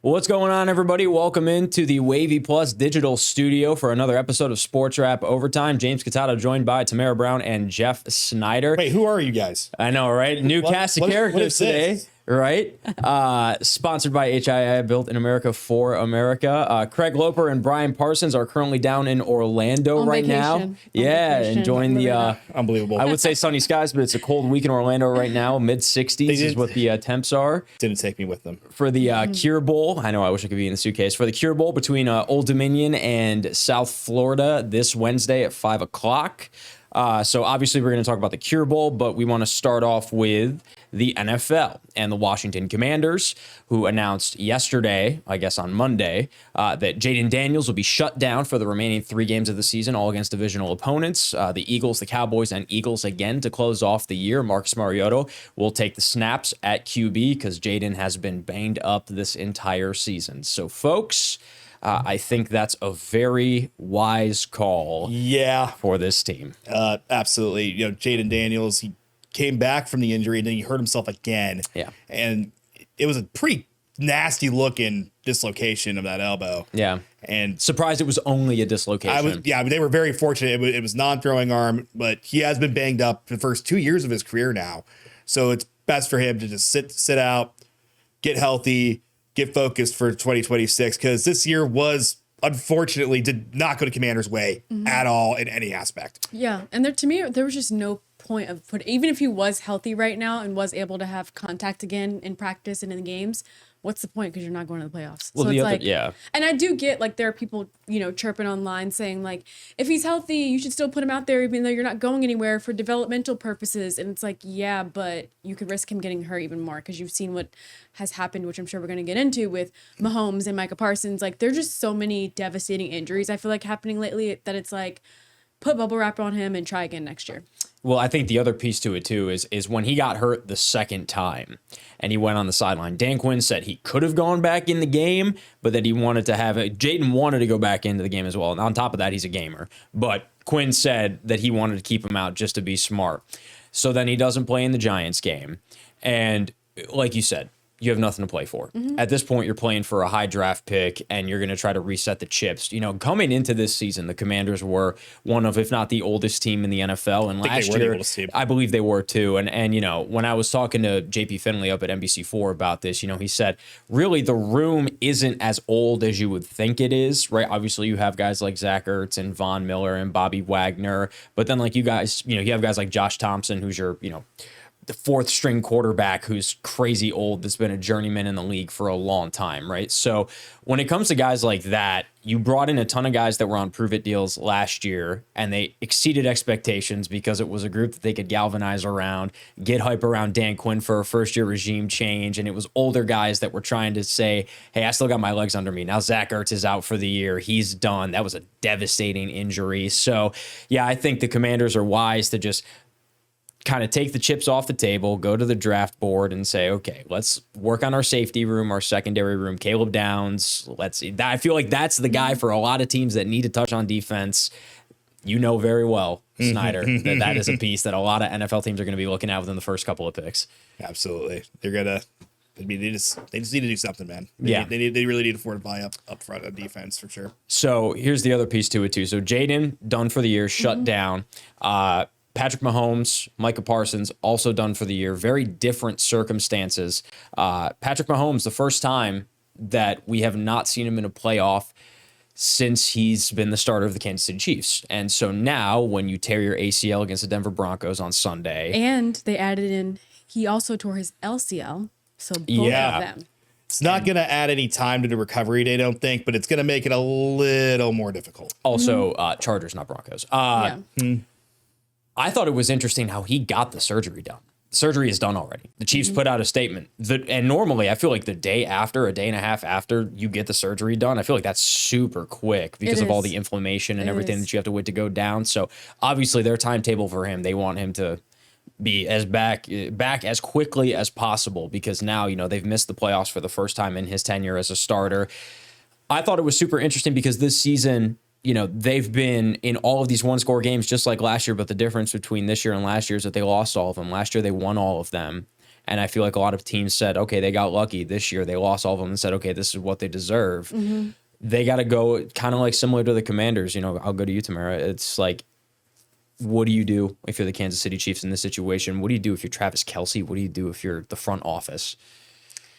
Well, what's going on, everybody? Welcome into the Wavy Plus digital studio for another episode of Sportswrap Overtime. James Catato joined by Tamara Brown and Jeff Snyder. Wait, who are you guys? I know, right? New cast of characters today. Right? Sponsored by HII, built in America for America. Craig Loper and Brian Parsons are currently down in Orlando right now. Yeah, enjoying the unbelievable. I would say sunny skies, but it's a cold week in Orlando right now. Mid-60s is what the temps are. Didn't take me with them. For the Cure Bowl, I know I wish I could be in the suitcase. For the Cure Bowl between Old Dominion and South Florida this Wednesday at 5 o'clock. So obviously we're going to talk about the Cure Bowl, but we want to start off with the NFL and the Washington Commanders, who announced yesterday, I guess on Monday, that Jaden Daniels will be shut down for the remaining 3 games of the season, all against divisional opponents. The Eagles, the Cowboys, and Eagles again to close off the year. Marcus Mariota will take the snaps at QB because Jaden has been banged up this entire season. So folks, I think that's a very wise call for this team. Absolutely. You know, Jaden Daniels, he came back from the injury and then he hurt himself again. Yeah. And it was a pretty nasty looking dislocation of that elbow. Yeah. And surprised it was only a dislocation. They were very fortunate. It was non-throwing arm, but he has been banged up the first 2 years of his career now. So it's best for him to just sit out, get healthy, get focused for 2026, because this year unfortunately did not go to Commanders' way at all in any aspect. Yeah, and to me, there was just no point of even if he was healthy right now and was able to have contact again in practice and in the games, what's the point? Because you're not going to the playoffs. Well, so it's yeah. And I do get there are people, chirping online saying if he's healthy, you should still put him out there even though you're not going anywhere for developmental purposes. And it's yeah, but you could risk him getting hurt even more because you've seen what has happened, which I'm sure we're going to get into with Mahomes and Micah Parsons. There's just so many devastating injuries I feel happening lately that it's put bubble wrap on him and try again next year. Well, I think the other piece to it, too, is when he got hurt the second time and he went on the sideline, Dan Quinn said he could have gone back in the game, but that he wanted to have it. Jaden wanted to go back into the game as well. And on top of that, he's a gamer. But Quinn said that he wanted to keep him out just to be smart. So then he doesn't play in the Giants game. And like you said, you have nothing to play for. At this point, you're playing for a high draft pick, and you're going to try to reset the chips. Coming into this season, the Commanders were one of, if not the oldest team in the NFL. And last year, I believe they were too. And when I was talking to JP Finley up at NBC4 about this, he said, really, the room isn't as old as you would think it is, right? Obviously, you have guys like Zach Ertz and Von Miller and Bobby Wagner. But then, you guys, you have guys like Josh Thompson, who's your, the 4th string quarterback who's crazy old, that's been a journeyman in the league for a long time, right? So when it comes to guys like that, you brought in a ton of guys that were on prove-it deals last year, and they exceeded expectations because it was a group that they could galvanize around, get hype around Dan Quinn for a first-year regime change, and it was older guys that were trying to say, hey, I still got my legs under me. Now Zach Ertz is out for the year. He's done. That was a devastating injury. So, yeah, I think the Commanders are wise to just kind of take the chips off the table, go to the draft board and say, okay, let's work on our safety room, our secondary room. Caleb Downs, I feel like that's the guy for a lot of teams that need to touch on defense. Very well, Snyder, that is a piece that a lot of NFL teams are going to be looking at within the first couple of picks. Absolutely. They just need to do something, man. They really need to fortify up front on defense for sure. So here's the other piece to it too. So Jaden done for the year, shut down. Patrick Mahomes, Micah Parsons, also done for the year. Very different circumstances. Patrick Mahomes, the first time that we have not seen him in a playoff since he's been the starter of the Kansas City Chiefs. And so now when you tear your ACL against the Denver Broncos on Sunday. And they added in, he also tore his LCL. So both of them. It's not going to add any time to the recovery day, I don't think, but it's going to make it a little more difficult. Also, Chargers, not Broncos. I thought it was interesting how he got the surgery done. The surgery is done already. The Chiefs put out a statement. And normally, I feel like the day after, a day and a half after you get the surgery done, I feel like that's super quick because of all the inflammation and everything that you have to wait to go down. So obviously, their timetable for him, they want him to be as back as quickly as possible because now, they've missed the playoffs for the first time in his tenure as a starter. I thought it was super interesting because this season, they've been in all of these one-score games just like last year, but the difference between this year and last year is that they lost all of them. Last year, they won all of them. And I feel like a lot of teams said, okay, they got lucky this year. They lost all of them and said, okay, this is what they deserve. They got to go kind of like similar to the Commanders. I'll go to you, Tamara. It's like, what do you do if you're the Kansas City Chiefs in this situation? What do you do if you're Travis Kelce? What do you do if you're the front office?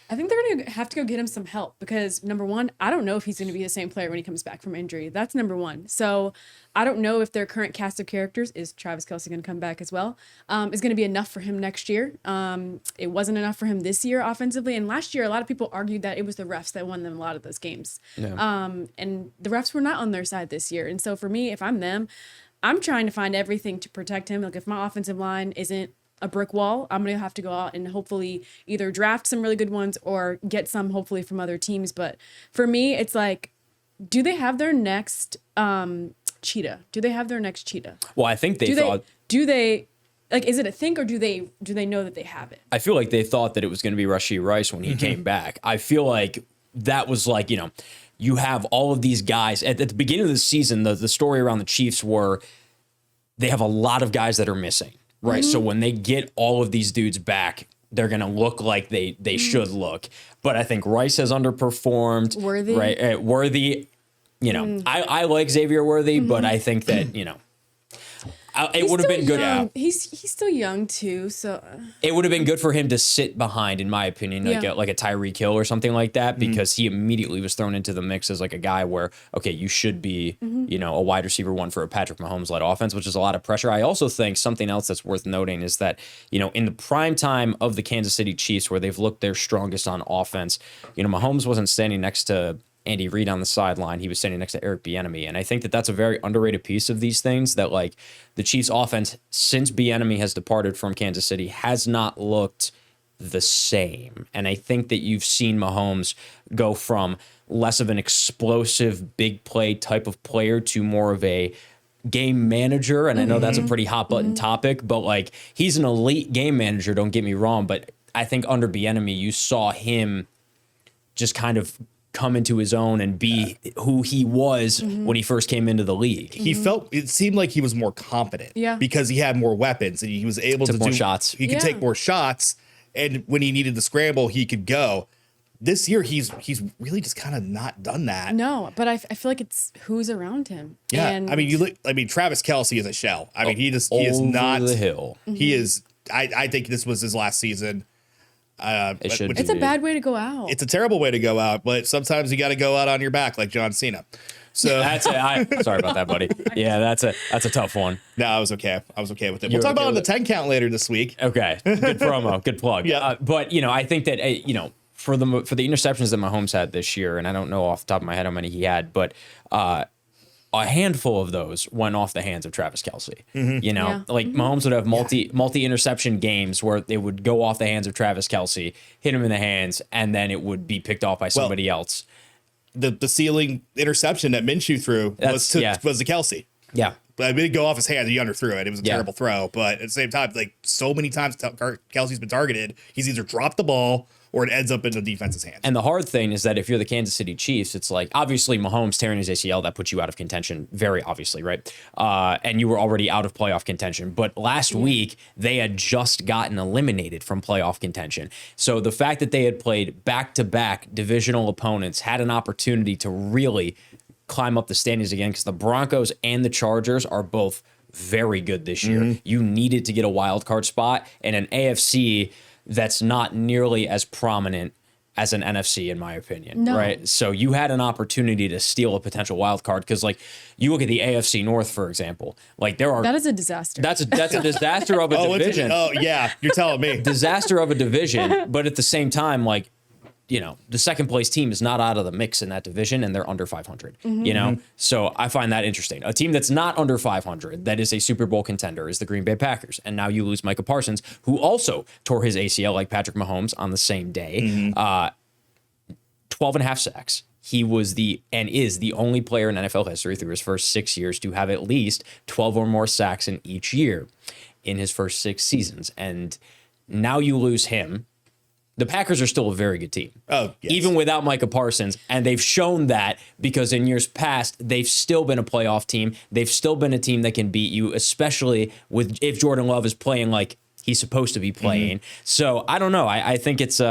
I think they're going to have to go get him some help because, number one, I don't know if he's going to be the same player when he comes back from injury. That's number one. So I don't know if their current cast of characters, is Travis Kelce going to come back as well, is going to be enough for him next year. It wasn't enough for him this year offensively. And last year, a lot of people argued that it was the refs that won them a lot of those games. Yeah. And the refs were not on their side this year. And so for me, if I'm them, I'm trying to find everything to protect him. Like if my offensive line isn't a brick wall, I'm going to have to go out and hopefully either draft some really good ones or get some hopefully from other teams. But for me, it's like, do they have their next cheetah? Do they have their next cheetah? Well, I think they thought. Do they like, is it a think or do they know that they have it? I feel like they thought that it was going to be Rashee Rice when he came back. I feel like that was like, you have all of these guys at the beginning of the season. The story around the Chiefs were they have a lot of guys that are missing. Right. So when they get all of these dudes back, they're going to look like they should look. But I think Rice has underperformed. Worthy. Right. Worthy, I like Xavier Worthy, but I think that, it would have been good. Yeah. He's still young too, so it would have been good for him to sit behind, in my opinion, like a Tyreek Hill or something like that, because he immediately was thrown into the mix as like a guy where, okay, you should be, a wide receiver one for a Patrick Mahomes led offense, which is a lot of pressure. I also think something else that's worth noting is that, in the prime time of the Kansas City Chiefs, where they've looked their strongest on offense, Mahomes wasn't standing next to Andy Reid on the sideline. He was standing next to Eric Bieniemy. And I think that that's a very underrated piece of these things, that like the Chiefs offense, since Bieniemy has departed from Kansas City, has not looked the same. And I think that you've seen Mahomes go from less of an explosive big play type of player to more of a game manager. And I know that's a pretty hot button topic, but like he's an elite game manager, don't get me wrong. But I think under Bieniemy, you saw him just kind of come into his own and be who he was when he first came into the league. It seemed like he was more competent because he had more weapons and he was able to more do shots. He could take more shots. And when he needed to scramble, he could go. This year, he's really just kind of not done that. No, but I feel like it's who's around him. Yeah. And I mean, Travis Kelce is a shell. I mean, he is not the hill. He is, I think this was his last season. It's a bad way to go out. It's a terrible way to go out, but sometimes you got to go out on your back like John Cena. So that's it. Sorry about that, buddy. Yeah, that's a tough one. No, I was okay. I was okay with it. We'll talk about the 10 count later this week. Okay, good promo, good plug. Yeah, but I think that for the interceptions that Mahomes had this year, and I don't know off the top of my head how many he had, but a handful of those went off the hands of Travis Kelce. Like Mahomes would have multi interception games where they would go off the hands of Travis Kelce, hit him in the hands, and then it would be picked off by somebody else. The ceiling interception that Minshew threw was to Kelce. Yeah. But it didn't go off his hands. He underthrew it. It was a terrible throw. But at the same time, like so many times Kelce's been targeted, he's either dropped the ball or it ends up in the defense's hands. And the hard thing is that if you're the Kansas City Chiefs, it's like, obviously Mahomes tearing his ACL, that puts you out of contention, very obviously, right? And you were already out of playoff contention. But last week, they had just gotten eliminated from playoff contention. So the fact that they had played back-to-back divisional opponents, had an opportunity to really climb up the standings again, because the Broncos and the Chargers are both very good this year. You needed to get a wild card spot, and an AFC that's not nearly as prominent as an NFC, in my opinion. No. Right? So you had an opportunity to steal a potential wild card, because like you look at the AFC North, for example, like that is a disaster. That's a disaster of a division. You're telling me. Disaster of a division, but at the same time, like, the second place team is not out of the mix in that division, and they're under 500, So I find that interesting. A team that's not under 500, that is a Super Bowl contender, is the Green Bay Packers. And now you lose Micah Parsons, who also tore his ACL like Patrick Mahomes on the same day. 12 and a half sacks. He was is the only player in NFL history through his first 6 years to have at least 12 or more sacks in each year in his first 6 seasons. And now you lose him. The Packers are still a very good team. Oh, yes. Even without Micah Parsons. And they've shown that, because in years past, they've still been a playoff team. They've still been a team that can beat you, especially if Jordan Love is playing like he's supposed to be playing. So I don't know. I think it's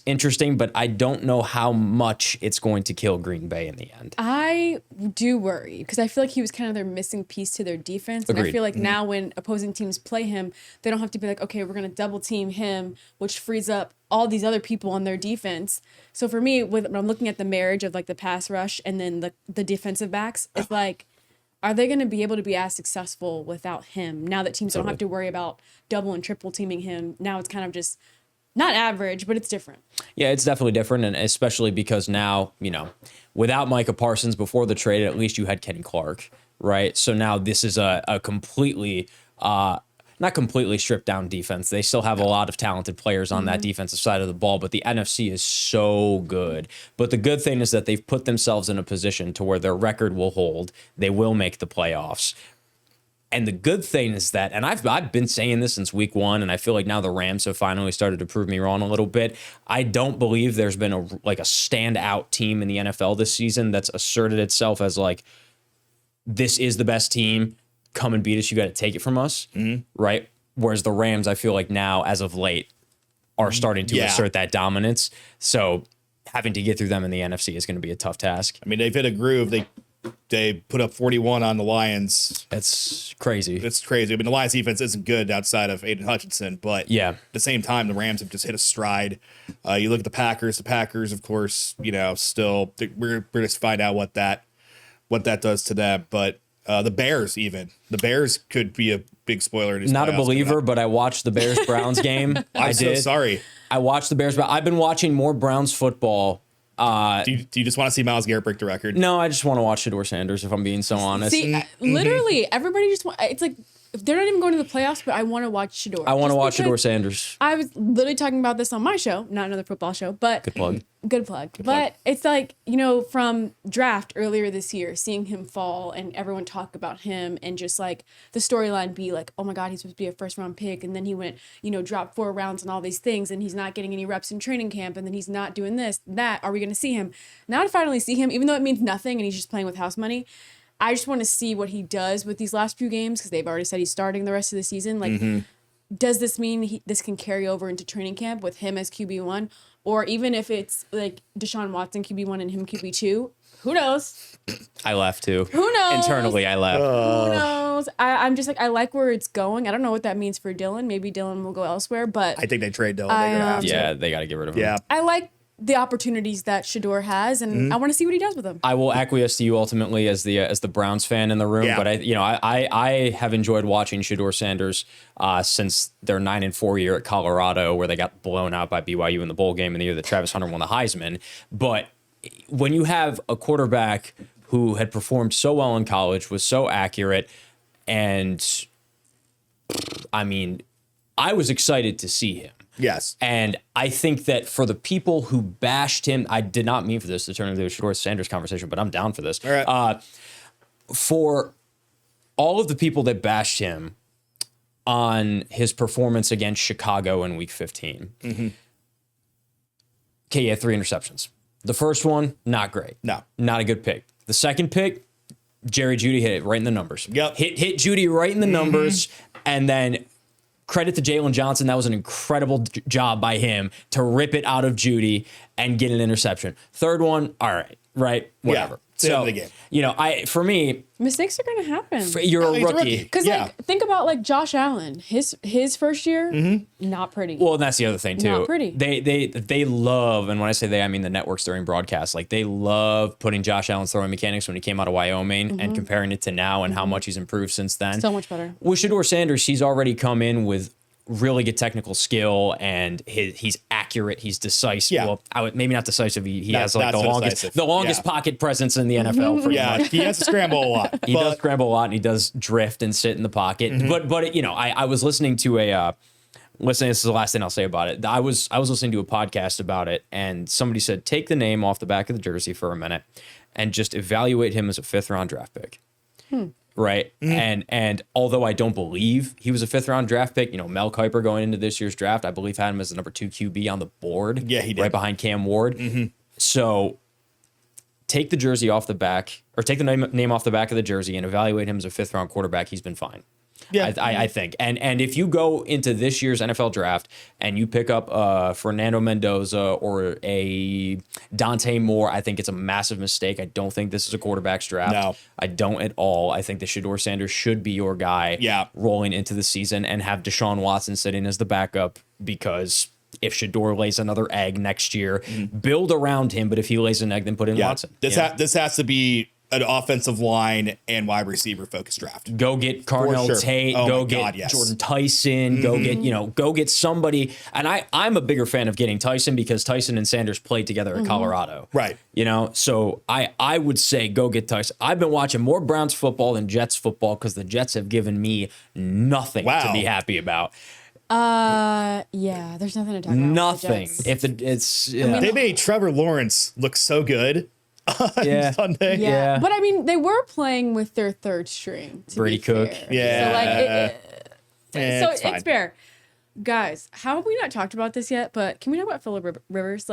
interesting, but I don't know how much it's going to kill Green Bay in the end. I do worry because I feel like he was kind of their missing piece to their defense. And Agreed. I feel like now when opposing teams play him, they don't have to be like, okay, we're going to double team him, which frees up all these other people on their defense. So for me, when I'm looking at the marriage of like the pass rush and then the defensive backs, it's like, are they going to be able to be as successful without him? Now that teams don't have to worry about double and triple teaming him, now it's kind of just not average, but it's different. Yeah, it's definitely different, and especially because now, without Micah Parsons before the trade, at least you had Kenny Clark, right? So now this is a completely, not completely stripped down defense. They still have a lot of talented players on that defensive side of the ball, but the NFC is so good. But the good thing is that they've put themselves in a position to where their record will hold. They will make the playoffs. And the good thing is that, and I've been saying this since week 1, and I feel like now the Rams have finally started to prove me wrong a little bit. I don't believe there's been a standout team in the NFL this season that's asserted itself as like, this is the best team. Come and beat us. You got to take it from us, right? Whereas the Rams, I feel like now, as of late, are starting to assert that dominance. So having to get through them in the NFC is going to be a tough task. I mean, they've hit a groove. They put up 41 on the Lions. That's crazy. It's crazy. I mean, the Lions defense isn't good outside of Aiden Hutchinson, but at the same time, the Rams have just hit a stride. You look at the Packers. The Packers, of course, still we're going to find out what that does to them. But the Bears, the Bears could be a big spoiler. Not a believer, but I watched the Bears-Browns game. I'm so sorry. I watched the Bears, but I've been watching more Browns football. Do you just want to see Myles Garrett break the record? No, I just want to watch Shedeur Sanders, if I'm being so honest. See, literally, everybody just it's like, they're not even going to the playoffs, but I want to watch Shedeur. I want to watch Shedeur Sanders. I was literally talking about this on my show, not another football show, but Good plug. Good plug. But it's like, from draft earlier this year, seeing him fall and everyone talk about him and just like the storyline be like, oh my God, he's supposed to be a first round pick. And then he went, dropped 4 rounds and all these things. And he's not getting any reps in training camp. And then he's not doing this, that. Are we going to see him? Now to finally see him, even though it means nothing and he's just playing with house money, I just want to see what he does with these last few games because they've already said he's starting the rest of the season. Like, does this mean this can carry over into training camp with him as QB1? Or even if it's like Deshaun Watson QB1 and him QB2, who knows? I left too. Who knows? Internally, I left. Who knows? I'm just like, I like where it's going. I don't know what that means for Dylan. Maybe Dylan will go elsewhere, but I think they trade Dylan. They're gonna have to. Yeah, they got to get rid of him. Yeah. I like the opportunities that Shedeur has, and I want to see what he does with them. I will acquiesce to you ultimately as the Browns fan in the room, but I have enjoyed watching Shedeur Sanders since their 9-4 year at Colorado, where they got blown out by BYU in the bowl game in the year that Travis Hunter won the Heisman. But when you have a quarterback who had performed so well in college, was so accurate, and I mean, I was excited to see him. Yes. And I think that for the people who bashed him, I did not mean for this to turn into a Shedeur Sanders conversation, but I'm down for this. All right. For all of the people that bashed him on his performance against Chicago in Week 15, okay, he had 3 interceptions. The first one, not great. No. Not a good pick. The second pick, Jerry Jeudy hit it right in the numbers. Yep. Hit Jeudy right in the numbers, and then credit to Jalen Johnson. That was an incredible job by him to rip it out of Jeudy and get an interception. Third one, all right, whatever. Yeah, it's the end of the game. For me, mistakes are going to happen. You're a rookie. Because think about like Josh Allen, his first year, not pretty. Well, and that's the other thing too. Not pretty. They love, and when I say they, I mean the networks during broadcast. Like they love putting Josh Allen's throwing mechanics when he came out of Wyoming and comparing it to now and how much he's improved since then. So much better. With Shedeur Sanders, he's already come in with really good technical skill, and he's accurate. He's decisive. Yeah. Well, maybe not decisive. He has like the so longest pocket presence in the NFL. Pretty much. He has to scramble a lot. He does scramble a lot, and he does drift and sit in the pocket. But I was listening to this is the last thing I'll say about it. I was listening to a podcast about it, and somebody said, take the name off the back of the jersey for a minute and just evaluate him as a 5th round draft pick. Right. And although I don't believe he was a 5th round draft pick, Mel Kiper going into this year's draft, I believe had him as the number 2 QB on the board. Yeah, he did. Right behind Cam Ward. So take the jersey off the back, or take the name off the back of the jersey and evaluate him as a 5th round quarterback. He's been fine. Yeah. I think. And if you go into this year's NFL draft and you pick up Fernando Mendoza or a Dante Moore, I think it's a massive mistake. I don't think this is a quarterback's draft. No. I don't at all. I think that Shedeur Sanders should be your guy rolling into the season and have Deshaun Watson sitting as the backup, because if Shedeur lays another egg next year, build around him. But if he lays an egg, then put in Watson. This has to be an offensive line and wide receiver focused draft. Go get Carnell Tate. Go get Jordan Tyson. Go get somebody. And I'm a bigger fan of getting Tyson because Tyson and Sanders played together at Colorado. Right. So I would say go get Tyson. I've been watching more Browns football than Jets football because the Jets have given me nothing to be happy about. Yeah, there's nothing to talk about. Nothing. They made Trevor Lawrence look so good on Sunday. Yeah. But I mean, they were playing with their third string. Brady Cook. Fair. Yeah. So it's fair. Guys, how have we not talked about this yet? But can we talk about Phillip Rivers?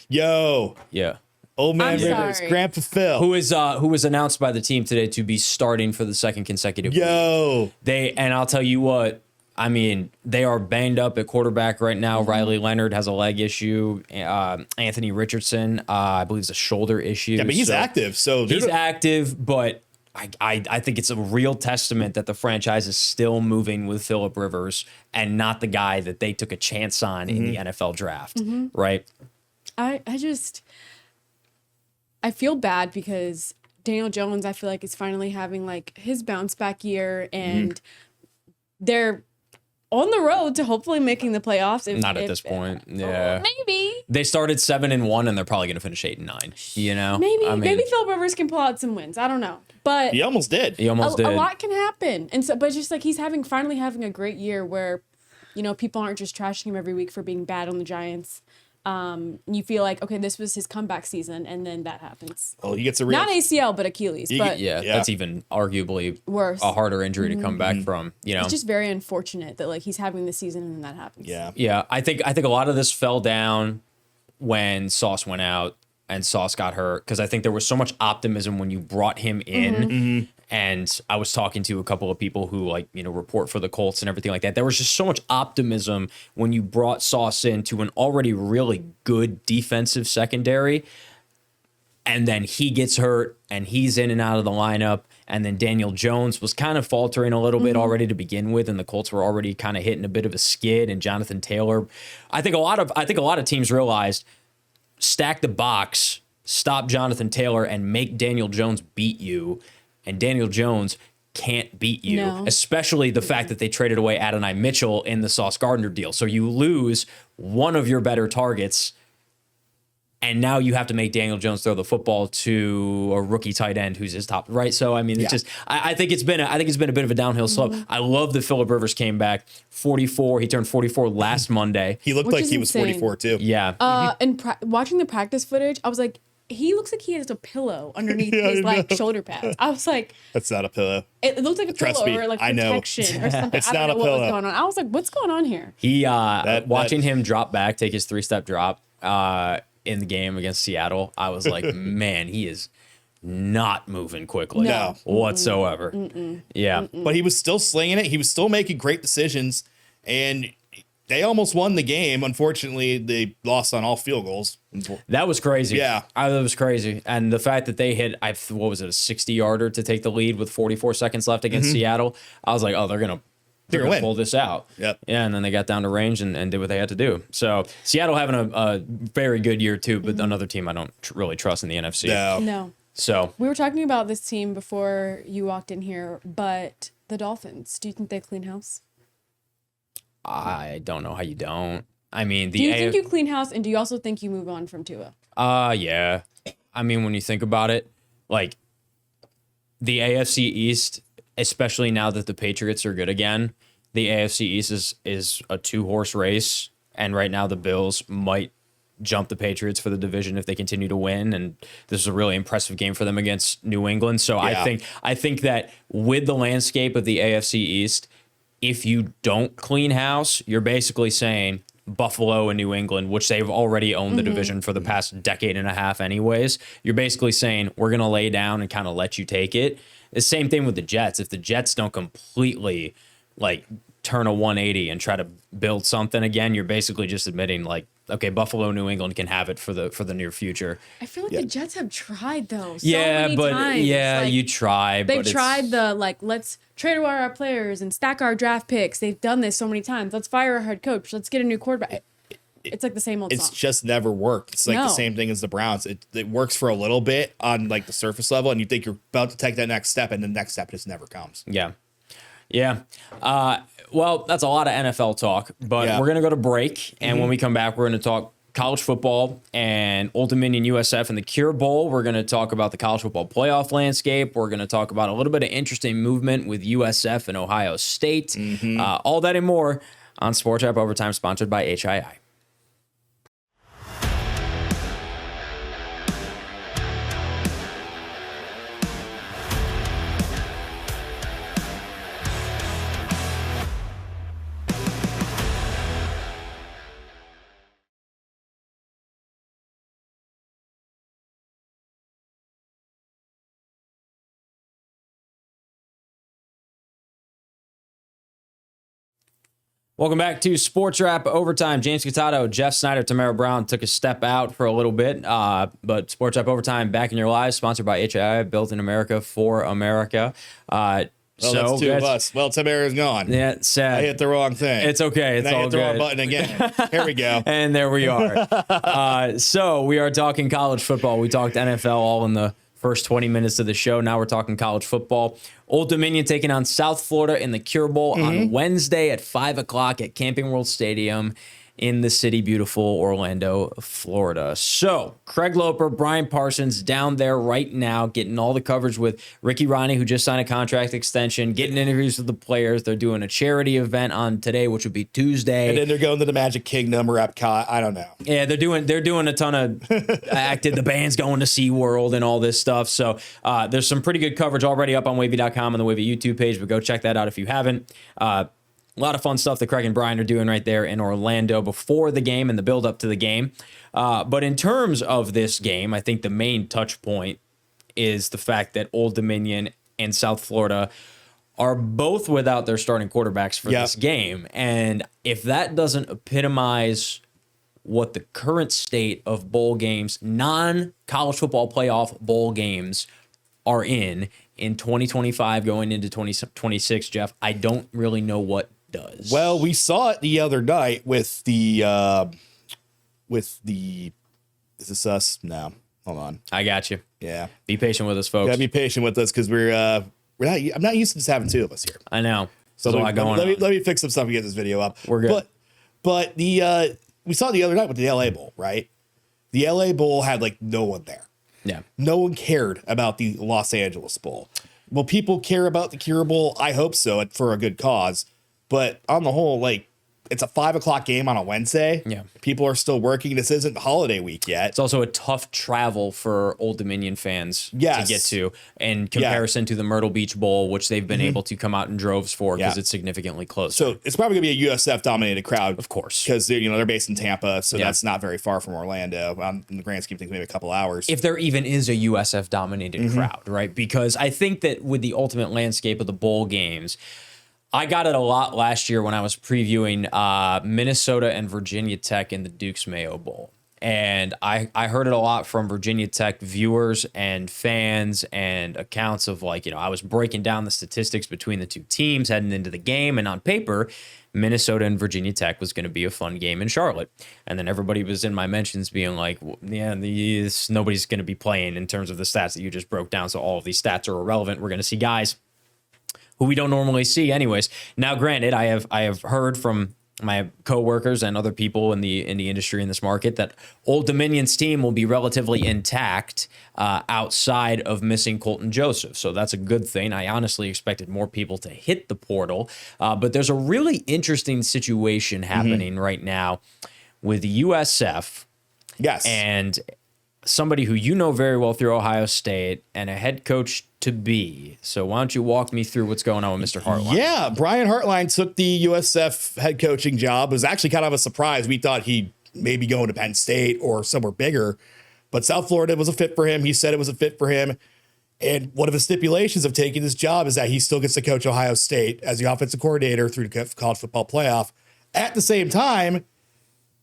Yeah. Old man I'm Rivers, sorry. Grandpa Phil. Who was announced by the team today to be starting for the second consecutive week. And I'll tell you what, I mean, they are banged up at quarterback right now. Riley Leonard has a leg issue. Anthony Richardson, I believe, is a shoulder issue. Yeah, but he's active. So he's active, but I think it's a real testament that the franchise is still moving with Phillip Rivers and not the guy that they took a chance on in the NFL draft, right? I feel bad because Daniel Jones, I feel like, is finally having like his bounce back year, and they're on the road to hopefully making the playoffs. Not at this point. Yeah. Maybe. They started 7-1 and they're probably going to finish 8-9. You know? Maybe Phillip Rivers can pull out some wins. I don't know. But he almost did. A lot can happen. And so, but just like he's finally having a great year where, people aren't just trashing him every week for being bad on the Giants. You feel like, okay, this was his comeback season, and then that happens. Oh, he gets a real... Not ACL, but Achilles. That's even arguably worse, a harder injury to come back from. It's just very unfortunate that like he's having the season and then that happens. Yeah. I think a lot of this fell down when Sauce went out and Sauce got hurt, because I think there was so much optimism when you brought him in. And I was talking to a couple of people who report for the Colts and everything like that. There was just so much optimism when you brought Sauce into an already really good defensive secondary. And then he gets hurt and he's in and out of the lineup. And then Daniel Jones was kind of faltering a little bit already to begin with. And the Colts were already kind of hitting a bit of a skid. And Jonathan Taylor, I think a lot of teams realized, stack the box, stop Jonathan Taylor, and make Daniel Jones beat you. And Daniel Jones can't beat you, especially the fact that they traded away Adonai Mitchell in the Sauce Gardner deal. So you lose one of your better targets, and now you have to make Daniel Jones throw the football to a rookie tight end who's his top, right? So I mean, it's just I think it's been a bit of a downhill slope. I love that Phillip Rivers came back 44. He turned 44 last Monday. He looked like he was 44 too. Yeah. And watching the practice footage, I was like, he looks like he has a pillow underneath his shoulder pads. I was like, that's not a pillow. It looked like a pillow or like protection or something. It's not a pillow. What was going on. I was like, what's going on here? He watching him drop back, take his 3-step drop in the game against Seattle. I was like, man, he is not moving quickly whatsoever. Yeah. But he was still slinging it. He was still making great decisions, and they almost won the game. Unfortunately, they lost on all field goals. That was crazy. Yeah. That was crazy. And the fact that they hit, a 60-yarder to take the lead with 44 seconds left against Seattle, I was like, oh, they're going to pull this out. Yep. Yeah, and then they got down to range and did what they had to do. So Seattle having a very good year too, but another team I don't really trust in the NFC. No. So we were talking about this team before you walked in here, but the Dolphins, do you think they clean house? I don't know how you don't. I mean, do you think you clean house, and do you also think you move on from Tua? Yeah. I mean, when you think about it, like the AFC East, especially now that the Patriots are good again, the AFC East is a 2-horse race, and right now the Bills might jump the Patriots for the division if they continue to win, and this is a really impressive game for them against New England. So I think that with the landscape of the AFC East, if you don't clean house, you're basically saying Buffalo and New England, which they've already owned the division for the past decade and a half anyways, you're basically saying we're going to lay down and kind of let you take it. The same thing with the Jets. If the Jets don't completely like turn a 180 and try to build something again, you're basically just admitting like, okay, Buffalo, New England can have it for the near future. I feel like the Jets have tried though. Yeah, many but times. Like, you try. They've but tried the like, let's trade away our players and stack our draft picks. They've done this so many times. Let's fire our head coach. Let's get a new quarterback. It's like the same old It's song. just never worked. It's like No. the same thing as the Browns. It works for a little bit on like the surface level, and you think you're about to take that next step, and the next step just never comes. Yeah. Yeah. Well, that's a lot of NFL talk, but Yeah. we're going to go to break. And when we come back, we're going to talk college football and Old Dominion USF and the Cure Bowl. We're going to talk about the college football playoff landscape. We're going to talk about a little bit of interesting movement with USF and Ohio State. All that and more on Sportswrap Overtime, sponsored by HII. Welcome back to Sportswrap Overtime. James Catato, Jeff Snyder, Tamara Brown took a step out for a little bit, but Sportswrap Overtime back in your lives, sponsored by HII, built in America for America. Well, that's two of us. Well, Tamara's gone. Yeah, sad. I hit the wrong thing. It's okay. It's and I all hit the good. wrong button again. Here we go. And there we are. So we are talking college football. We talked NFL all in the first 20 minutes of the show. Now we're talking college football. Old Dominion taking on South Florida in the Cure Bowl on Wednesday at 5 o'clock at Camping World Stadium in the city, beautiful Orlando, Florida. So Craig Loper, Brian Parsons down there right now, getting all the coverage with Ricky Ronnie, who just signed a contract extension, getting interviews with the players. They're doing a charity event on today, which would be Tuesday. And then they're going to the Magic Kingdom or Epcot. I don't know. Yeah, they're doing a ton of active. The band's going to SeaWorld and all this stuff. So there's some pretty good coverage already up on Wavy.com and the Wavy YouTube page, but go check that out if you haven't. A lot of fun stuff that Craig and Brian are doing right there in Orlando before the game and the build up to the game. But in terms of this game, I think the main touch point is the fact that Old Dominion and South Florida are both without their starting quarterbacks for this game. And if that doesn't epitomize what the current state of bowl games, non-college football playoff bowl games are in 2025 going into 2026, Jeff, I don't really know what does. Well, we saw it the other night with the is this us? No, hold on. I got you. Yeah, Be patient with us, folks. gotta be patient with us because we're not. I'm not used to just having two of us here. I know. So There's a lot going on. let me fix some stuff and get this video up. We're good. But the we saw it the other night with the LA Bowl, right? The LA Bowl had like no one there. Yeah. No one cared about the Los Angeles Bowl. Will people care about the Cure Bowl? I hope so, for a good cause. But on the whole, like, it's a 5 o'clock game on a Wednesday. Yeah. People are still working. This isn't holiday week yet. It's also a tough travel for Old Dominion fans to Yes. get to in comparison to the Myrtle Beach Bowl, which they've been able to come out in droves for because Yeah. it's significantly closer. So it's probably going to be a USF dominated crowd. Of course. Because they're based in Tampa. So Yeah. that's not very far from Orlando. In the grand scheme of things, maybe a couple hours. If there even is a USF dominated crowd, right? Because I think that with the ultimate landscape of the bowl games, I got it a lot last year when I was previewing Minnesota and Virginia Tech in the Duke's Mayo Bowl. And I heard it a lot from Virginia Tech viewers and fans and accounts of I was breaking down the statistics between the two teams heading into the game. And on paper, Minnesota and Virginia Tech was going to be a fun game in Charlotte. And then everybody was in my mentions being like, nobody's going to be playing in terms of the stats that you just broke down. So all of these stats are irrelevant. We're going to see guys who we don't normally see anyways. Now, granted, I have heard from my coworkers and other people in the industry in this market that Old Dominion's team will be relatively intact outside of missing Colton Joseph. So that's a good thing. I honestly expected more people to hit the portal. But there's a really interesting situation happening right now with USF. Yes. And somebody who you know very well through Ohio State and a head coach to be. So why don't you walk me through what's going on with Mr. Hartline? Yeah, Brian Hartline took the USF head coaching job. It was actually kind of a surprise. We thought he'd maybe go to Penn State or somewhere bigger, but South Florida was a fit for him. He said it was a fit for him. And one of the stipulations of taking this job is that he still gets to coach Ohio State as the offensive coordinator through the college football playoff. At the same time,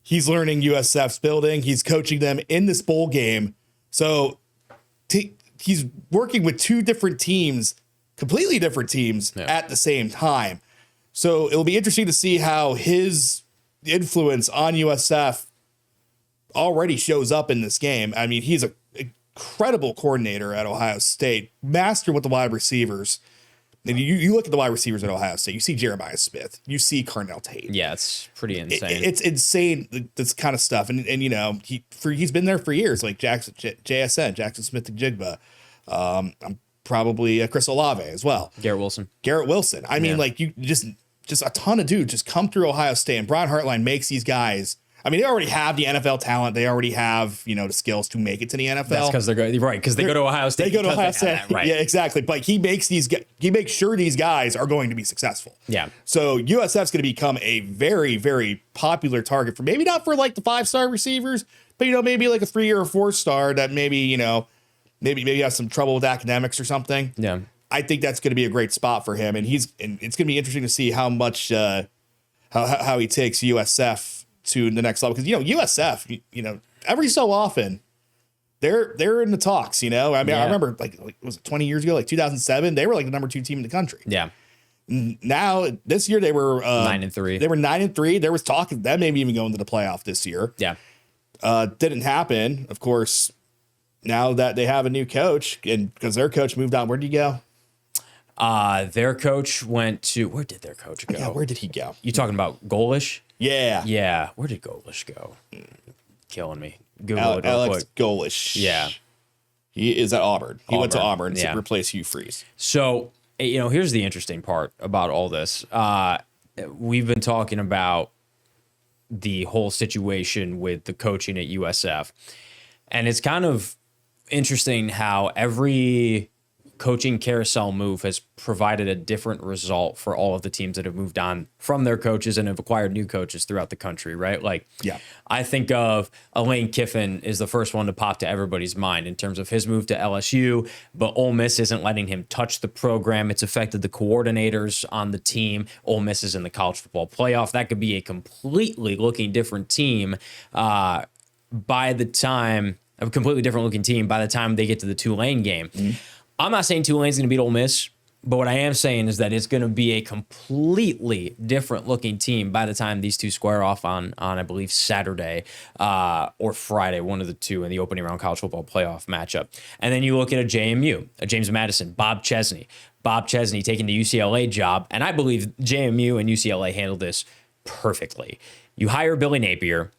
he's learning USF's building. He's coaching them in this bowl game. So he's working with two different teams, completely different teams at the same time. So it'll be interesting to see how his influence on USF already shows up in this game. I mean, he's an incredible coordinator at Ohio State, master with the wide receivers. And you look at the wide receivers at Ohio State, you see Jeremiah Smith, you see Carnell Tate. Yeah, it's pretty insane. It's insane, this kind of stuff. And you know, he's been there for years, like Jackson Smith-Njigba. Probably Chris Olave as well. Garrett Wilson. I mean, like you just a ton of dudes just come through Ohio State, and Brian Hartline makes these guys. I mean, they already have the NFL talent. They already have, you know, the skills to make it to the NFL. That's because they're right. Because they go to Ohio State. They go to Ohio State. Right. Yeah, exactly. But he makes sure these guys are going to be successful. Yeah. So USF's going to become a very, very popular target for maybe not for like the 5-star receivers, but you know, maybe like a 3 or a 4-star that maybe, you know, maybe has some trouble with academics or something. Yeah. I think that's going to be a great spot for him, and it's going to be interesting to see how much how he takes USF to the next level, because you know USF, you know, every so often they're in the talks. You know, I mean, I remember like was it 20 years ago, like 2007, they were like the number 2 team in the country. Yeah. Now this year they were 9-3. They were 9-3. There was talk of them maybe even going to the playoff this year. Yeah. Didn't happen, of course. Now that they have a new coach, and because their coach moved on, where did he go? Their coach went to, where did their coach go? Yeah, where did he go? You talking about Golish? Yeah. Yeah. Where did Golish go? Killing me. Google it real Alex quick. Golish. Yeah. He is at Auburn. He went to Auburn yeah. to replace Hugh Freeze. So, you know, here's the interesting part about all this. We've been talking about the whole situation with the coaching at USF. And it's kind of interesting how every coaching carousel move has provided a different result for all of the teams that have moved on from their coaches and have acquired new coaches throughout the country, right? Like, yeah, I think of Lane Kiffin is the first one to pop to everybody's mind in terms of his move to LSU, but Ole Miss isn't letting him touch the program. It's affected the coordinators on the team. Ole Miss is in the college football playoff. That could be a completely looking different team by the time, a completely different looking team by the time they get to the Tulane game. Mm-hmm. I'm not saying Tulane's going to beat Ole Miss, but what I am saying is that it's going to be a completely different looking team by the time these two square off on I believe, Saturday or Friday, one of the two in the opening round college football playoff matchup. And then you look at a JMU, a James Madison, Bob Chesney taking the UCLA job. And I believe JMU and UCLA handled this perfectly. You hire Billy Napier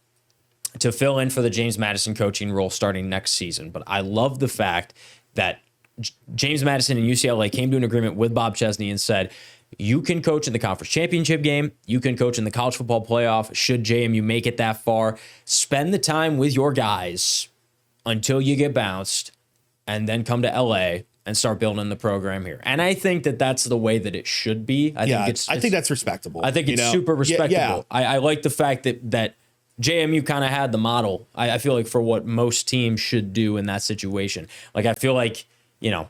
to fill in for the James Madison coaching role starting next season. But I love the fact that James Madison and UCLA came to an agreement with Bob Chesney and said, you can coach in the conference championship game. You can coach in the college football playoff. Should JMU make it that far, spend the time with your guys until you get bounced and then come to LA and start building the program here. And I think that that's the way that it should be. I think that's respectable. I think it's super respectable. Yeah. I like the fact that JMU kind of had the model, I feel like, for what most teams should do in that situation. Like, I feel like, you know,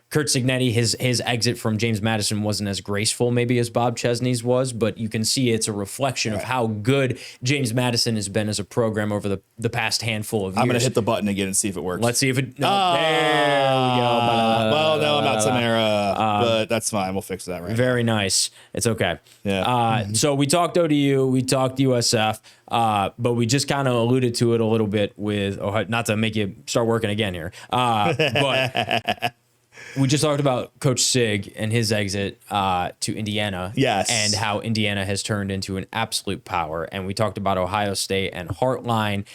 Kurt Cignetti, his exit from James Madison wasn't as graceful maybe as Bob Chesney's was, but you can see it's a reflection of how good James Madison has been as a program over the past handful of years. I'm going to hit the button again and see if it works. Let's see if it... No, there we go. Well, no, I'm not Samara, but that's fine. We'll fix that right Very nice. It's okay. Yeah. So we talked ODU, we talked USF, but we just kind of alluded to it a little bit with, not to make you start working again here, but... We just talked about Coach Sig and his exit to Indiana. Yes. And how Indiana has turned into an absolute power. And we talked about Ohio State and Hartline.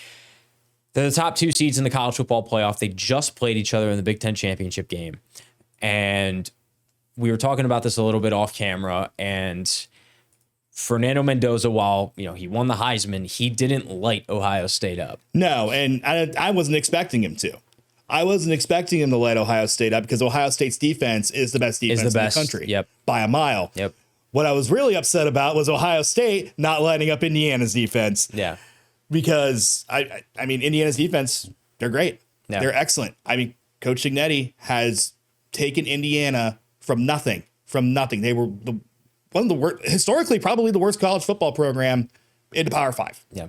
They're the top 2 seeds in the college football playoff. They just played each other in the Big Ten championship game. And we were talking about this a little bit off camera. And Fernando Mendoza, while he won the Heisman, he didn't light Ohio State up. No, and I wasn't expecting him to. I wasn't expecting him to light Ohio State up because Ohio State's defense is the best defense in the country. Yep. By a mile. Yep. What I was really upset about was Ohio State not lighting up Indiana's defense. Yeah. Because, I mean, Indiana's defense, they're great. Yeah. They're excellent. I mean, Coach Cignetti has taken Indiana from nothing. They were one of the worst, historically, probably the worst college football program in the Power 5. Yeah.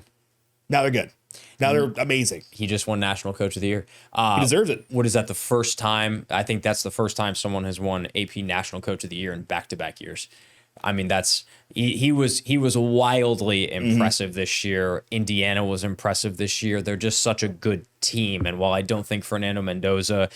Now they're good. Now they're amazing. He just won National Coach of the Year. He deserves it. What is that, the first time? I think that's the first time someone has won AP National Coach of the Year in back-to-back years. I mean, he was wildly impressive this year. Indiana was impressive this year. They're just such a good team. And while I don't think Fernando Mendoza,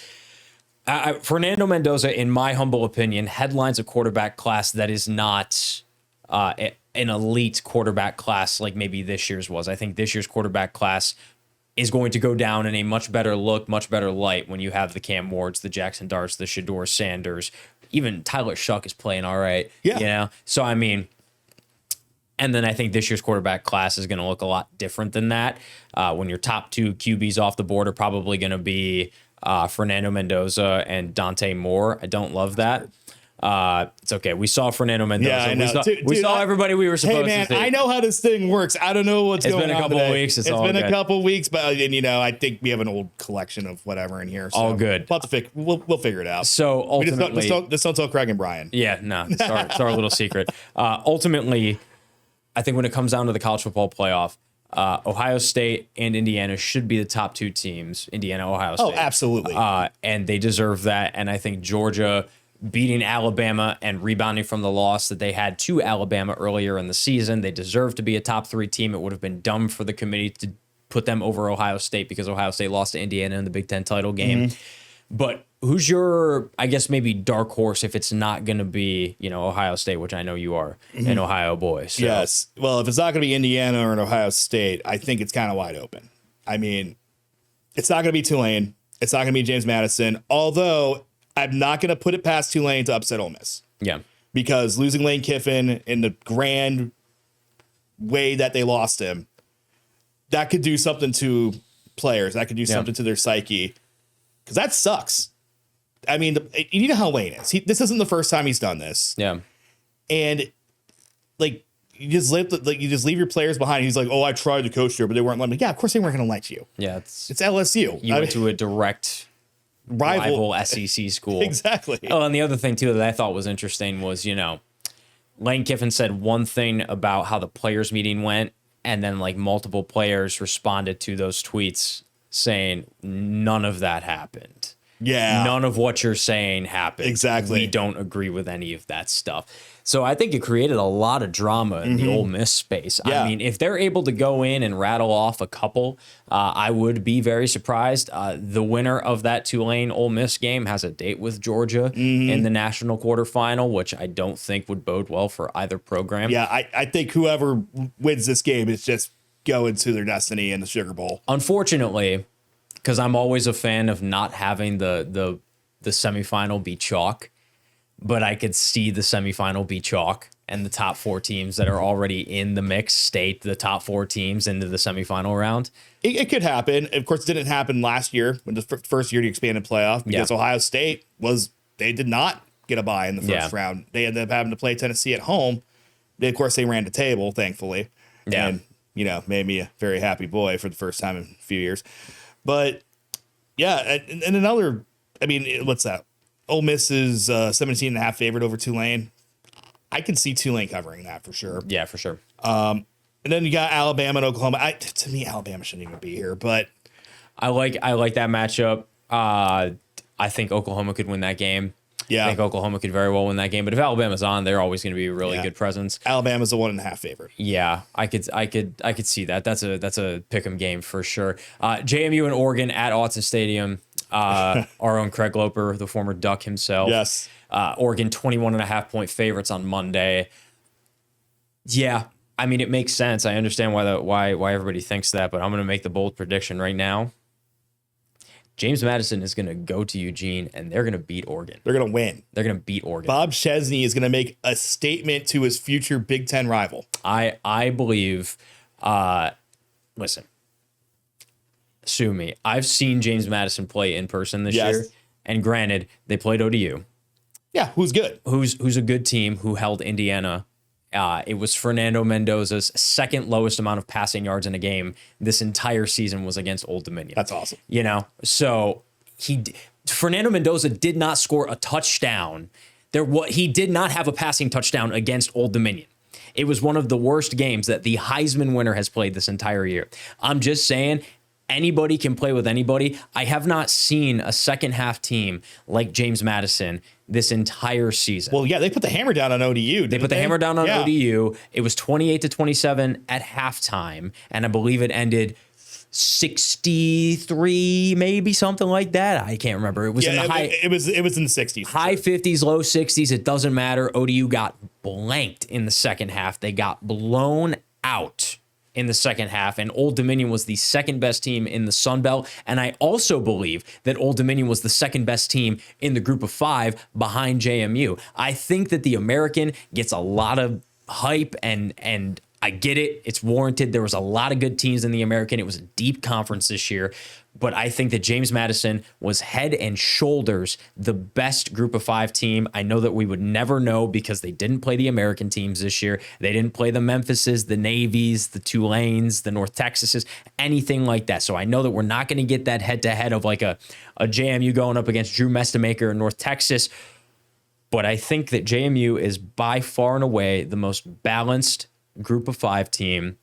in my humble opinion, headlines a quarterback class that is not an elite quarterback class like maybe this year's was. I think this year's quarterback class is going to go down in a much better look, much better light when you have the Cam Wards, the Jackson Darts, the Shedeur Sanders. Even Tyler Shuck is playing all right. Yeah. You know? So, I mean, and then I think this year's quarterback class is going to look a lot different than that. When your top 2 QBs off the board are probably going to be Fernando Mendoza and Dante Moore. I don't love that. It's okay. We saw Fernando Mendoza. Yeah, I know. We saw everybody we were supposed Hey, man, to see. I know how this thing works. I don't know what's going on. It's been a couple of weeks. It's all been good. a couple of weeks, but I think we have an old collection of whatever in here. So All good. We'll figure it out. So ultimately, just don't tell Craig and Brian. yeah, no, it's our little secret. Ultimately, I think when it comes down to the college football playoff, Ohio State and Indiana should be the top 2 teams. Indiana, Ohio State. Oh, absolutely. And they deserve that. And I think Georgia beating Alabama and rebounding from the loss that they had to Alabama earlier in the season, they deserve to be a top 3 team. It would have been dumb for the committee to put them over Ohio State because Ohio State lost to Indiana in the Big Ten title game. But who's your, I guess, maybe dark horse if it's not going to be, Ohio State, which I know you are an Ohio boy. So. Yes. Well, if it's not going to be Indiana or an Ohio State, I think it's kind of wide open. I mean, it's not going to be Tulane. It's not going to be James Madison, although I'm not going to put it past Tulane to upset Ole Miss. Yeah. Because losing Lane Kiffin in the grand way that they lost him, that could do something to players. That could do something to their psyche. Because that sucks. I mean, you know how Lane is. This isn't the first time he's done this. Yeah. And you just leave your players behind. He's like, "Oh, I tried to coach here, but they weren't letting me." Yeah, of course they weren't going to let you. Yeah. It's LSU. You went to a direct rival SEC school. Exactly. Oh, and the other thing too that I thought was interesting was, Lane Kiffin said one thing about how the players meeting went, and then multiple players responded to those tweets saying none of that happened. Yeah. None of what you're saying happened. Exactly. We don't agree with any of that stuff. So I think it created a lot of drama in the Ole Miss space. Yeah. I mean, if they're able to go in and rattle off a couple, I would be very surprised. The winner of that Tulane Ole Miss game has a date with Georgia in the national quarterfinal, which I don't think would bode well for either program. Yeah, I think whoever wins this game is just going to their destiny in the Sugar Bowl. Unfortunately, because I'm always a fan of not having the semifinal be chalk, but I could see the semifinal be chalk and the top 4 teams that are already in the mix state the top 4 teams into the semifinal round. It could happen. Of course, it didn't happen last year when the first year the expanded playoff because Ohio State they did not get a bye in the first round. They ended up having to play Tennessee at home. Of course, they ran the table, thankfully. Yeah. And, made me a very happy boy for the first time in a few years. But, yeah, and another, what's that? Ole Miss is 17.5 favorite over Tulane. I can see Tulane covering that for sure. Yeah, for sure. And then you got Alabama and Oklahoma. To me, Alabama shouldn't even be here, but I like that matchup. I think Oklahoma could win that game. Yeah. I think Oklahoma could very well win that game. But if Alabama's on, they're always going to be a really good presence. Alabama's a 1.5 favorite. Yeah, I could see that. That's a pick'em game for sure. JMU and Oregon at Autzen Stadium. Our own Craig Loper, the former Duck himself. Yes. Oregon 21.5-point favorites on Monday. Yeah, it makes sense. I understand why everybody thinks that, but I'm going to make the bold prediction right now. James Madison is going to go to Eugene, and they're going to beat Oregon. They're going to win. They're going to beat Oregon. Bob Chesney is going to make a statement to his future Big Ten rival. I believe, listen, sue me. I've seen James Madison play in person this year, and granted, they played ODU. Yeah, who's good? Who's a good team who held Indiana. It was Fernando Mendoza's second lowest amount of passing yards in a game this entire season was against Old Dominion. That's awesome. So Fernando Mendoza did not score a touchdown. He did not have a passing touchdown against Old Dominion. It was one of the worst games that the Heisman winner has played this entire year. I'm just saying, anybody can play with anybody. I have not seen a second half team like James Madison this entire season. Well, yeah, they put the hammer down on ODU. They put the hammer down on ODU. It was 28-27 at halftime, and I believe it ended 63, maybe something like that. I can't remember. It was in the high. It was in the 60s. High 50s, low 60s. It doesn't matter. ODU got blanked in the second half. They got blown out in the second half, and Old Dominion was the second best team in the Sun Belt. And I also believe that Old Dominion was the second best team in the group of 5 behind JMU. I think that the American gets a lot of hype, and I get it. It's warranted. There was a lot of good teams in the American. It was a deep conference this year. But I think that James Madison was head and shoulders the best group of 5 team. I know that we would never know because they didn't play the American teams this year. They didn't play the Memphises, the Navies, the Tulanes, the North Texases, anything like that. So I know that we're not going to get that head-to-head of like a JMU going up against Drew Mestamaker in North Texas. But I think that JMU is by far and away the most balanced group of 5 team.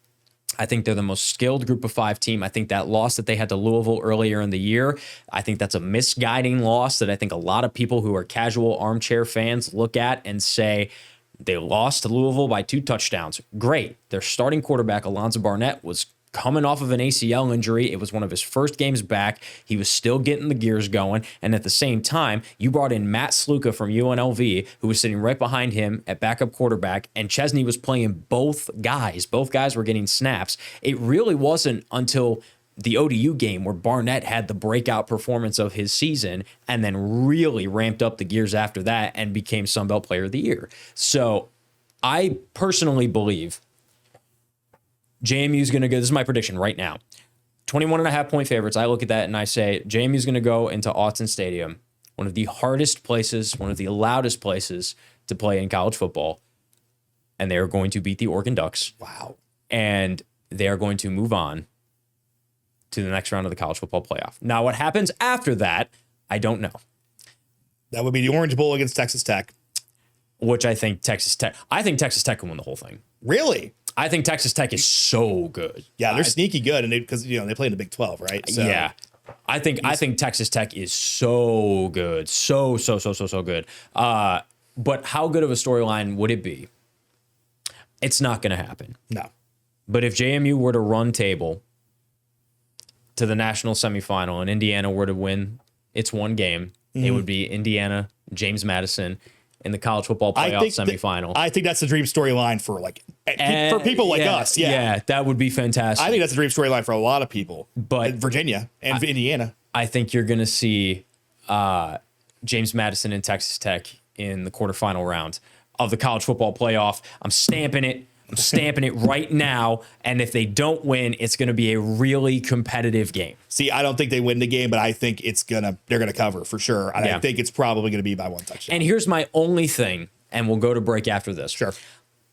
I think they're the most skilled group of 5 team. I think that loss that they had to Louisville earlier in the year, I think that's a misguiding loss that I think a lot of people who are casual armchair fans look at and say they lost to Louisville by 2 touchdowns. Great. Their starting quarterback, Alonzo Barnett, was coming off of an ACL injury. It was one of his first games back. He was still getting the gears going. And at the same time, you brought in Matt Sluka from UNLV, who was sitting right behind him at backup quarterback. And Chesney was playing both guys. Both guys were getting snaps. It really wasn't until the ODU game where Barnett had the breakout performance of his season and then really ramped up the gears after that and became Sun Belt Player of the Year. So I personally believe JMU is going to go, this is my prediction right now, 21.5-point favorites. I look at that and I say JMU is going to go into Autzen Stadium, one of the hardest places, one of the loudest places to play in college football, and they are going to beat the Oregon Ducks. Wow. And they are going to move on to the next round of the college football playoff. Now, what happens after that, I don't know. That would be the Orange Bowl against Texas Tech. Which I think Texas Tech can win the whole thing. Really? I think Texas Tech is so good. Yeah, they're sneaky good, and because they play in the Big 12, right? So, yeah, I think Texas Tech is so good, so good. But how good of a storyline would it be? It's not going to happen. No. But if JMU were to run table to the national semifinal and Indiana were to win its one game, it would be Indiana, James Madison in the college football playoff semifinal. I think that's the dream storyline for for people like us. Yeah. Yeah, that would be fantastic. I think that's the dream storyline for a lot of people. But Virginia and Indiana. I think you're going to see James Madison and Texas Tech in the quarterfinal round of the college football playoff. I'm stamping it. I'm stamping it right now. And if they don't win, it's going to be a really competitive game. See, I don't think they win the game, but I think they're gonna cover for sure. And I think it's probably going to be by 1 touchdown. And here's my only thing, and we'll go to break after this. Sure.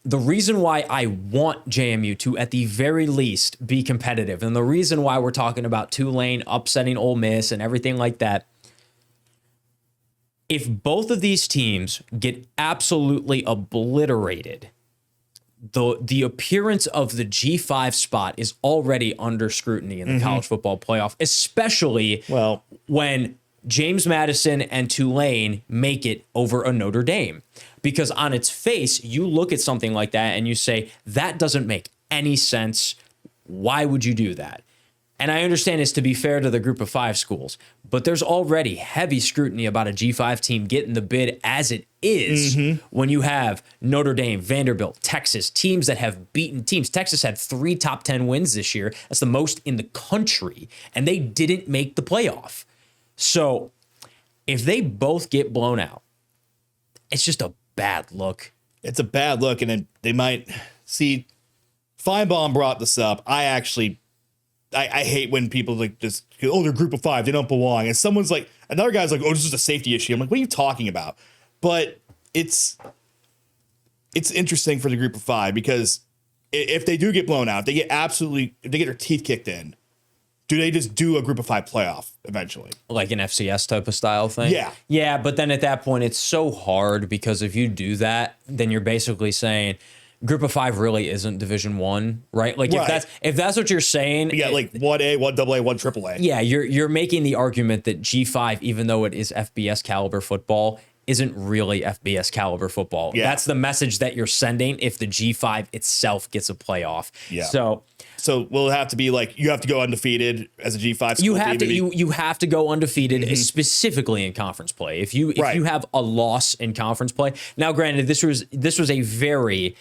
The reason why I want JMU to, at the very least, be competitive, and the reason why we're talking about Tulane upsetting Ole Miss and everything like that, if both of these teams get absolutely obliterated, the appearance of the G5 spot is already under scrutiny in the college football playoff, especially when James Madison and Tulane make it over a Notre Dame. Because on its face, you look at something like that and you say, that doesn't make any sense. Why would you do that? And I understand it's to be fair to the group of 5 schools, but there's already heavy scrutiny about a G5 team getting the bid as it is when you have Notre Dame, Vanderbilt, Texas, teams that have beaten teams. Texas had 3 top 10 wins this year. That's the most in the country, and they didn't make the playoff. So if they both get blown out, it's just a bad look. It's a bad look, and then they might see. Feinbaum brought this up. I hate when people they're a group of 5, they don't belong. And someone's like, another guy's like, oh, this is a safety issue. I'm like, what are you talking about? But it's interesting for the group of 5 because if they do get blown out, if they get their teeth kicked in, do they just do a group of 5 playoff eventually? Like an FCS type of style thing? Yeah. Yeah, but then at that point, it's so hard because if you do that, then you're basically saying group of 5 really isn't Division I, right? Like if that's what you're saying. You got like 1A, 1AA, 1AAA. Yeah, you're making the argument that G5, even though it is FBS caliber football, isn't really FBS caliber football. Yeah. That's the message that you're sending if the G5 itself gets a playoff. Yeah. So will it have to be like you have to go undefeated as a G5? you have to go undefeated, specifically in conference play. If you have a loss in conference play. Now, granted, this was a very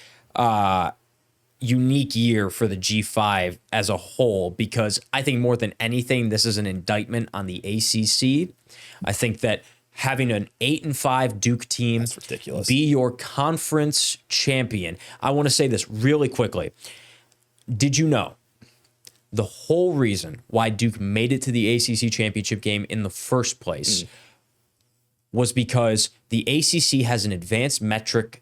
unique year for the G5 as a whole, because I think more than anything, this is an indictment on the ACC. I think that having an 8-5 Duke team That's ridiculous. be your conference champion. I want to say this really quickly. Did you know the whole reason why Duke made it to the ACC championship game in the first place was because the ACC has an advanced metric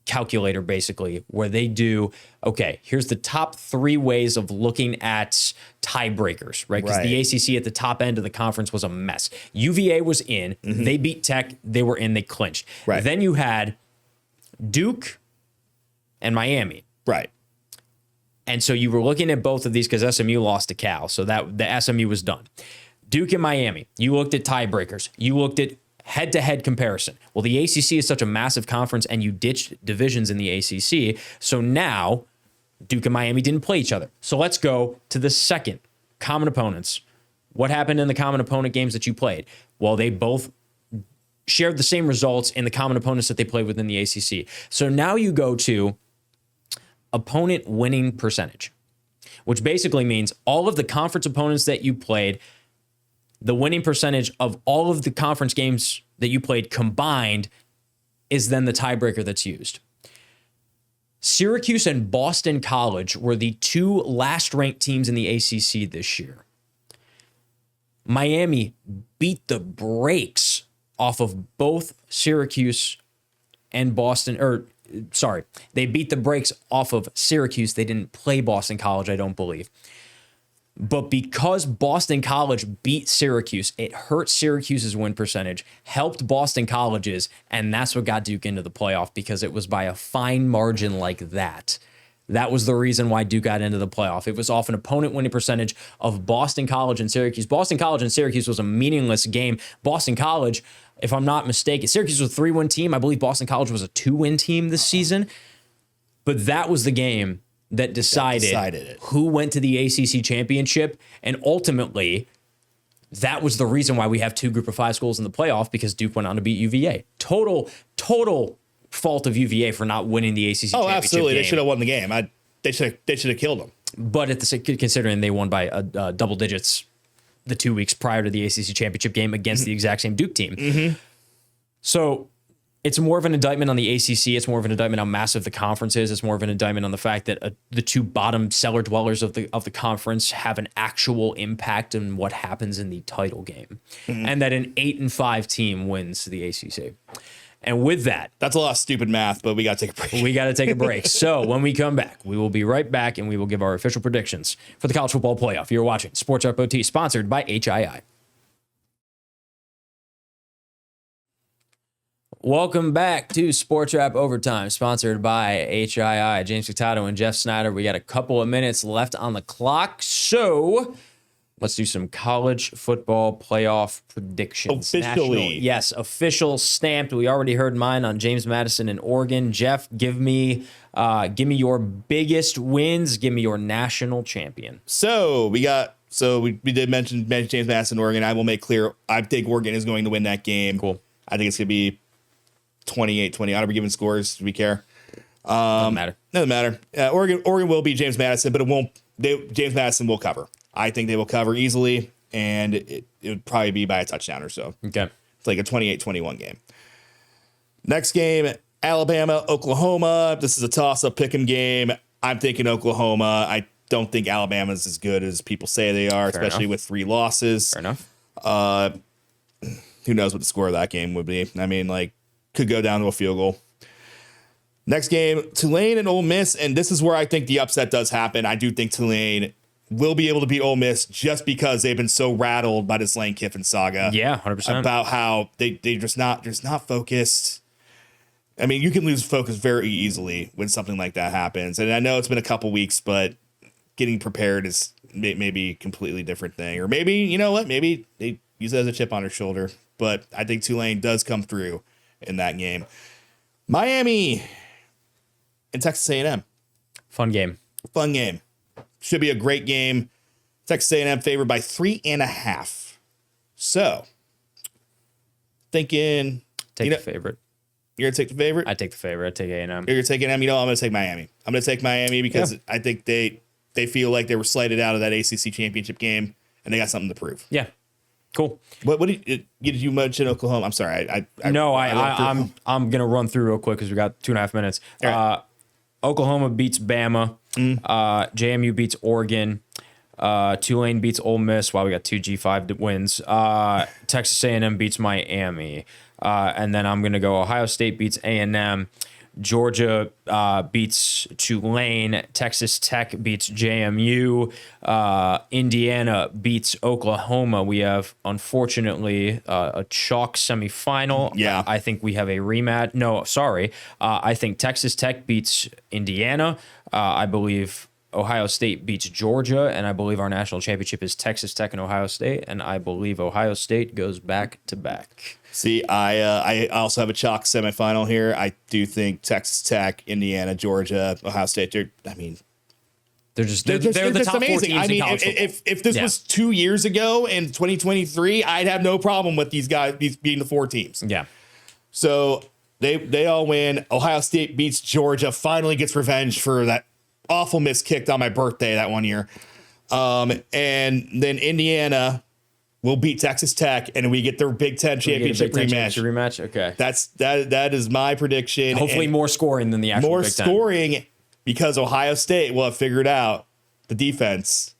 calculator, basically, where they do, okay, here's the top 3 ways of looking at tiebreakers, right? Because the ACC at the top end of the conference was a mess. UVA was in, they beat Tech, they were in, they clinched. Right. Then you had Duke and Miami. Right. And so you were looking at both of these because SMU lost to Cal, so that the SMU was done. Duke and Miami, you looked at tiebreakers. You looked at head-to-head comparison. Well, the ACC is such a massive conference, and you ditched divisions in the ACC. So now Duke and Miami didn't play each other. So let's go to the second common opponents. What happened in the common opponent games that you played? Well, they both shared the same results in the common opponents that they played within the ACC. So now you go to opponent winning percentage, which basically means all of the conference opponents that you played, the winning percentage of all of the conference games that you played combined is then the tiebreaker that's used. Syracuse and Boston College were the 2 last ranked teams in the ACC this year. Miami beat the brakes off of both Syracuse and Boston, they beat the brakes off of Syracuse. They didn't play Boston College, I don't believe. But because Boston College beat Syracuse, it hurt Syracuse's win percentage, helped Boston College's, and that's what got Duke into the playoff, because it was by a fine margin like that. That was the reason why Duke got into the playoff. It was off an opponent winning percentage of Boston College and Syracuse. Boston College and Syracuse was a meaningless game. Boston College, if I'm not mistaken, Syracuse was a 3-win team. I believe Boston College was a 2-win team this season. But that was the game that decided who went to the ACC championship. And ultimately, that was the reason why we have 2 group of 5 schools in the playoff, because Duke went on to beat UVA. Total fault of UVA for not winning the ACC championship. Oh, absolutely. They should have won the game. They should have killed them. But considering they won by double digits the 2 weeks prior to the ACC championship game against the exact same Duke team. So it's more of an indictment on the ACC. It's more of an indictment on how massive the conference is. It's more of an indictment on the fact that the 2 bottom cellar dwellers of the conference have an actual impact on what happens in the title game, and that an 8-5 team wins the ACC. And with that, that's a lot of stupid math, but we got to take a break. We got to take a break. So when we come back, we will be right back, and we will give our official predictions for the college football playoff. You're watching Sportswrap OT, sponsored by HII. Welcome back to Sportswrap Overtime, sponsored by HII. James Furtado and Jeff Snyder. We got a couple of minutes left on the clock, so let's do some college football playoff predictions. Officially. Official, stamped. We already heard mine on James Madison and Oregon. Jeff, give me your biggest wins. Give me your national champion. So we did mention James Madison, Oregon. I will make clear, I think Oregon is going to win that game. Cool. I think it's going to be 28-20. I don't be giving scores. Do we care? Doesn't matter. Doesn't matter. Oregon will beat James Madison, but it won't. James Madison will cover. I think they will cover easily, and it would probably be by a touchdown or so. Okay. It's like a 28-21 game. Next game, Alabama, Oklahoma. This is a toss-up pick'em game. I'm thinking Oklahoma. I don't think Alabama's as good as people say they are, especially with 3 losses. Fair enough. Who knows what the score of that game would be? I mean, could go down to a field goal. Next game, Tulane and Ole Miss, and this is where I think the upset does happen. I do think Tulane will be able to beat Ole Miss just because they've been so rattled by this Lane Kiffin saga. Yeah, 100%. About how they're just not focused. I mean, you can lose focus very easily when something like that happens. And I know it's been a couple weeks, but getting prepared is maybe a completely different thing. Or maybe, you know what? Maybe they use it as a chip on their shoulder. But I think Tulane does come through in that game. Miami and Texas A&M. Fun game. Fun game. Should be a great game. Texas A&M favored by 3.5. So, thinking... Take the favorite. You're going to take the favorite? I take the favorite. I take A&M. You're going to take A&M? You know, I'm going to take Miami. I'm going to take Miami because I think they feel like they were slighted out of that ACC championship game, and they got something to prove. Yeah. Cool. What did you mention Oklahoma? I'm sorry. I'm gonna run through real quick because we got 2.5 minutes. Right. Oklahoma beats Bama. JMU beats Oregon. Tulane beats Ole Miss. Wow, we got 2 G5 wins. Texas A&M beats Miami. And then I'm gonna go Ohio State beats A&M. Georgia beats Tulane. Texas Tech beats JMU. Indiana beats Oklahoma. We have, unfortunately, a chalk semifinal. Yeah. I think we have a rematch. No, sorry. I think Texas Tech beats Indiana. I believe Ohio State beats Georgia. And I believe our national championship is Texas Tech and Ohio State. And I believe Ohio State goes back to back. See, I also have a chalk semifinal here. I do think Texas Tech, Indiana, Georgia, Ohio State. They're the top 4 amazing. teams I mean, in college football. if this was 2 years ago in 2023, I'd have no problem with these being the 4 teams. Yeah. So they all win. Ohio State beats Georgia. Finally gets revenge for that awful miss kicked on my birthday that one year. And then Indiana will beat Texas Tech, and we get their Big Ten championship rematch. Okay. That is my prediction. Hopefully And more scoring than the actual more Big Ten. scoring because Ohio State will have figured out the defense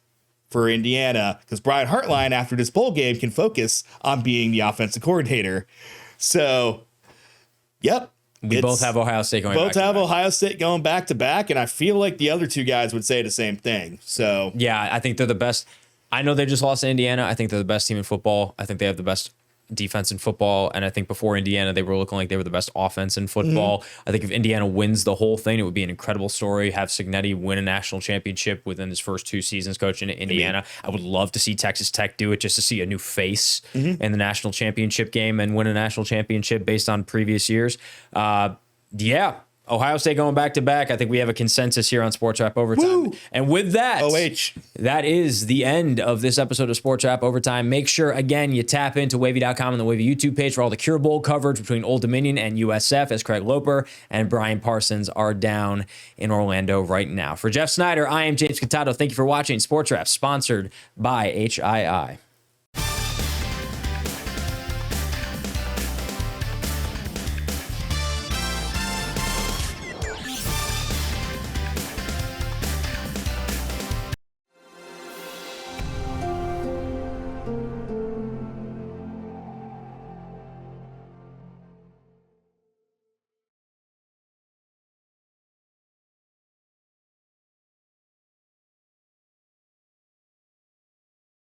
for Indiana because Brian Hartline, after this bowl game, can focus on being the offensive coordinator. So, yep. We both have Ohio State going back to back. Both have Ohio State going back to back, and I feel like the other 2 guys would say the same thing. So, yeah, I think they're the best. I know they just lost to Indiana. I think they're the best team in football. I think they have the best defense in football. And I think before Indiana, they were looking like they were the best offense in football. Mm-hmm. I think if Indiana wins the whole thing, it would be an incredible story. Have Cignetti win a national championship within his first 2 seasons coaching at Indiana. I would love to see Texas Tech do it just to see a new face in the national championship game and win a national championship based on previous years. Yeah. Ohio State going back to back. I think we have a consensus here on Sportswrap Overtime. Woo! And with that, that is the end of this episode of Sportswrap Overtime. Make sure, again, you tap into Wavy.com and the Wavy YouTube page for all the Cure Bowl coverage between Old Dominion and USF as Craig Loper and Brian Parsons are down in Orlando right now. For Jeff Snyder, I am James Cantado. Thank you for watching Sportswrap, sponsored by HII.